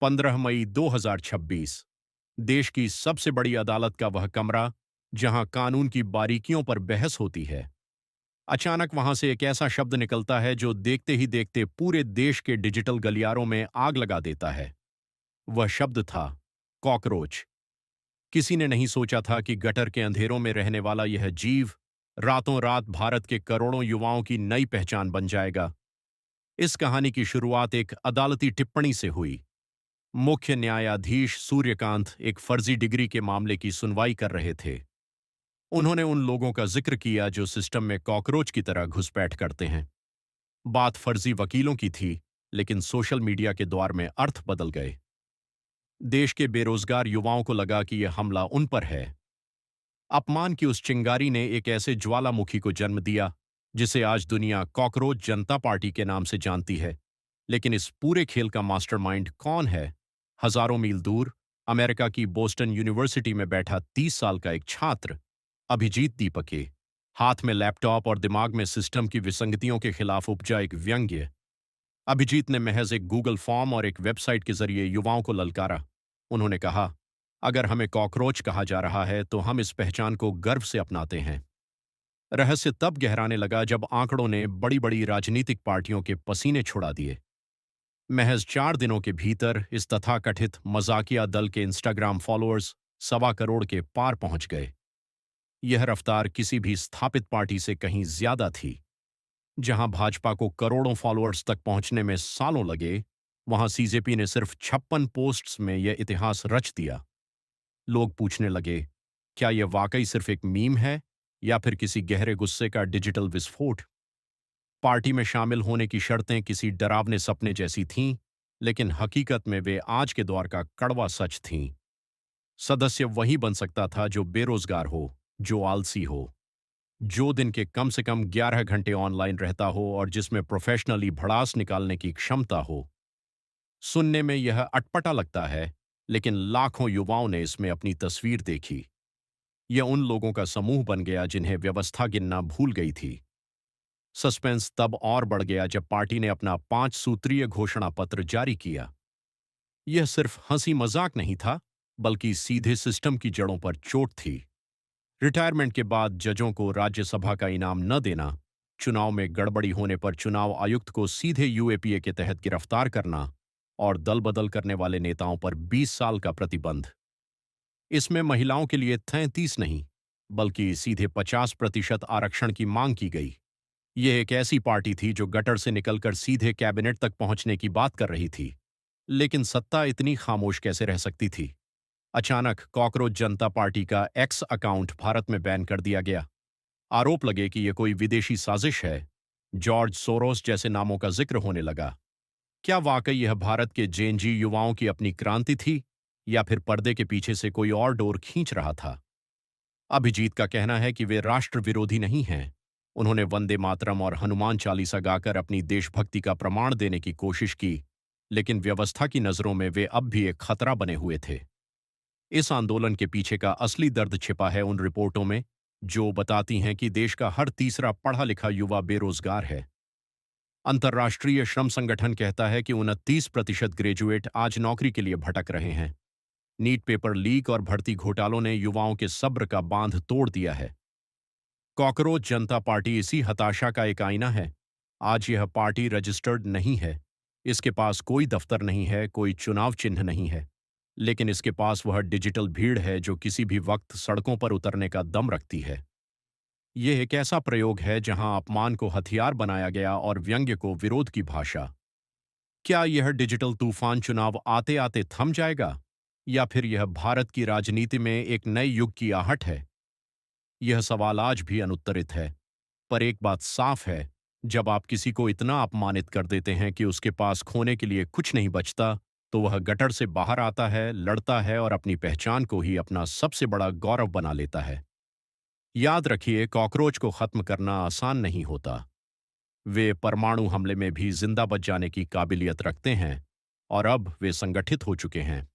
15 मई 2026। देश की सबसे बड़ी अदालत का वह कमरा जहां कानून की बारीकियों पर बहस होती है। अचानक वहां से एक ऐसा शब्द निकलता है जो देखते ही देखते पूरे देश के डिजिटल गलियारों में आग लगा देता है। वह शब्द था कॉकरोच। किसी ने नहीं सोचा था कि गटर के अंधेरों में रहने वाला यह जीव रातों रात भारत के करोड़ों युवाओं की नई पहचान बन जाएगा। इस कहानी की शुरुआत एक अदालती टिप्पणी से हुई। मुख्य न्यायाधीश सूर्यकांत एक फर्जी डिग्री के मामले की सुनवाई कर रहे थे। उन्होंने उन लोगों का जिक्र किया जो सिस्टम में कॉकरोच की तरह घुसपैठ करते हैं। बात फर्जी वकीलों की थी, लेकिन सोशल मीडिया के द्वार में अर्थ बदल गए। देश के बेरोजगार युवाओं को लगा कि यह हमला उन पर है। अपमान की उस चिंगारी ने एक ऐसे ज्वालामुखी को जन्म दिया जिसे आज दुनिया कॉकरोच जनता पार्टी के नाम से जानती है। लेकिन इस पूरे खेल का मास्टरमाइंड कौन है? हजारों मील दूर अमेरिका की बोस्टन यूनिवर्सिटी में बैठा 30 साल का एक छात्र अभिजीत दीपके, हाथ में लैपटॉप और दिमाग में सिस्टम की विसंगतियों के खिलाफ उपजा एक व्यंग्य। अभिजीत ने महज एक गूगल फॉर्म और एक वेबसाइट के जरिए युवाओं को ललकारा। उन्होंने कहा, अगर हमें कॉकरोच कहा जा रहा है तो हम इस पहचान को गर्व से अपनाते हैं। रहस्य तब गहराने लगा जब आंकड़ों ने बड़ी बड़ी राजनीतिक पार्टियों के पसीने छुड़ा दिए। महज 4 दिनों के भीतर इस तथाकथित मजाकिया दल के इंस्टाग्राम फॉलोअर्स 1.25 करोड़ के पार पहुंच गए। यह रफ्तार किसी भी स्थापित पार्टी से कहीं ज्यादा थी। जहां भाजपा को करोड़ों फॉलोअर्स तक पहुंचने में सालों लगे, वहां सीजेपी ने सिर्फ 56 पोस्ट्स में यह इतिहास रच दिया। लोग पूछने लगे, क्या यह वाकई सिर्फ एक मीम है या फिर किसी गहरे गुस्से का डिजिटल विस्फोट? पार्टी में शामिल होने की शर्तें किसी डरावने सपने जैसी थीं, लेकिन हकीकत में वे आज के दौर का कड़वा सच थीं। सदस्य वही बन सकता था जो बेरोजगार हो, जो आलसी हो, जो दिन के कम से कम 11 घंटे ऑनलाइन रहता हो और जिसमें प्रोफेशनली भड़ास निकालने की क्षमता हो। सुनने में यह अटपटा लगता है, लेकिन लाखों युवाओं ने इसमें अपनी तस्वीर देखी। यह उन लोगों का समूह बन गया जिन्हें व्यवस्था गिनना भूल गई थी। सस्पेंस तब और बढ़ गया जब पार्टी ने अपना 5 सूत्रीय घोषणा पत्र जारी किया। यह सिर्फ हंसी मजाक नहीं था, बल्कि सीधे सिस्टम की जड़ों पर चोट थी। रिटायरमेंट के बाद जजों को राज्यसभा का इनाम न देना, चुनाव में गड़बड़ी होने पर चुनाव आयुक्त को सीधे यूएपीए के तहत गिरफ्तार करना और दल बदल करने वाले नेताओं पर 20 साल का प्रतिबंध। इसमें महिलाओं के लिए 33 नहीं, बल्कि सीधे 50% आरक्षण की मांग की गई। यह एक ऐसी पार्टी थी जो गटर से निकलकर सीधे कैबिनेट तक पहुंचने की बात कर रही थी। लेकिन सत्ता इतनी खामोश कैसे रह सकती थी? अचानक कॉकरोच जनता पार्टी का एक्स अकाउंट भारत में बैन कर दिया गया। आरोप लगे कि यह कोई विदेशी साजिश है। जॉर्ज सोरोस जैसे नामों का जिक्र होने लगा। क्या वाकई यह भारत के जेनजी युवाओं की अपनी क्रांति थी, या फिर पर्दे के पीछे से कोई और डोर खींच रहा था? अभिजीत का कहना है कि वे राष्ट्र विरोधी नहीं हैं। उन्होंने वंदे मातरम और हनुमान चालीसा गाकर अपनी देशभक्ति का प्रमाण देने की कोशिश की, लेकिन व्यवस्था की नजरों में वे अब भी एक खतरा बने हुए थे। इस आंदोलन के पीछे का असली दर्द छिपा है उन रिपोर्टों में जो बताती हैं कि देश का हर तीसरा पढ़ा लिखा युवा बेरोजगार है। अंतर्राष्ट्रीय श्रम संगठन कहता है कि 29% ग्रेजुएट आज नौकरी के लिए भटक रहे हैं। नीट पेपर लीक और भर्ती घोटालों ने युवाओं के सब्र का बांध तोड़ दिया है। कॉकरोच जनता पार्टी इसी हताशा का एक आईना है। आज यह पार्टी रजिस्टर्ड नहीं है। इसके पास कोई दफ्तर नहीं है, कोई चुनाव चिन्ह नहीं है। लेकिन इसके पास वह डिजिटल भीड़ है जो किसी भी वक्त सड़कों पर उतरने का दम रखती है। यह एक ऐसा प्रयोग है जहां अपमान को हथियार बनाया गया और व्यंग्य को विरोध की भाषा। क्या यह डिजिटल तूफान चुनाव आते आते थम जाएगा, या फिर यह भारत की राजनीति में एक नए युग की आहट है? यह सवाल आज भी अनुत्तरित है। पर एक बात साफ है, जब आप किसी को इतना अपमानित कर देते हैं कि उसके पास खोने के लिए कुछ नहीं बचता, तो वह गटर से बाहर आता है, लड़ता है और अपनी पहचान को ही अपना सबसे बड़ा गौरव बना लेता है। याद रखिए, कॉकरोच को खत्म करना आसान नहीं होता। वे परमाणु हमले में भी जिंदा बच जाने की काबिलियत रखते हैं, और अब वे संगठित हो चुके हैं।